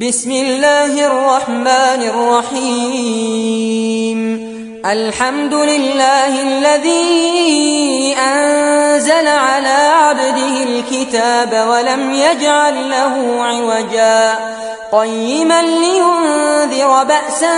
بسم الله الرحمن الرحيم. الحمد لله الذي أنزل على عبده الكتاب ولم يجعل له عوجا قيما لينذر بأسا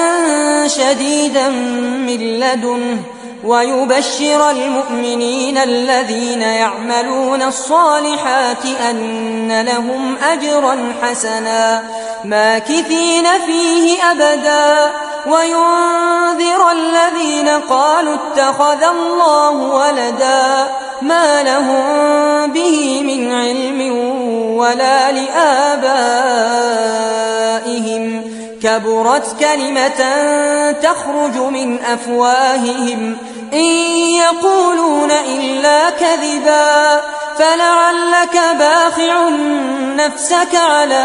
شديدا من لدنه ويبشر المؤمنين الذين يعملون الصالحات أن لهم أجرا حسنا ماكثين فيه أبدا وينذر الذين قالوا اتخذ الله ولدا ما لهم به من علم ولا لآبائهم كبرت كلمة تخرج من أفواههم إن يقولون إلا كذبا فلعلك باخع نفسك على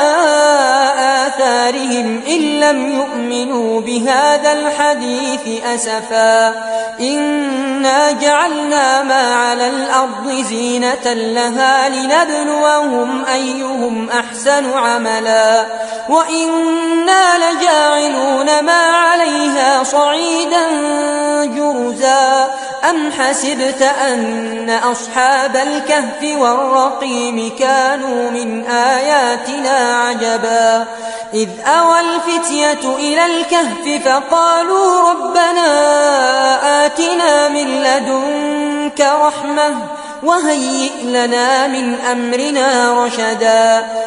آثارهم إن لم يؤمنوا بهذا الحديث أسفا إنا جعلنا ما على الأرض زينة لها لنبلوهم أيهم أحسن عملا وإنا لجاعلون ما عليها صعيدا جرزا أم حسبت أن أصحاب الكهف والرقيم كانوا من آياتنا عجبا إذ أوى الفتية إلى الكهف فقالوا ربنا آتنا من لدنك رحمة وهيئ لنا من أمرنا رشدا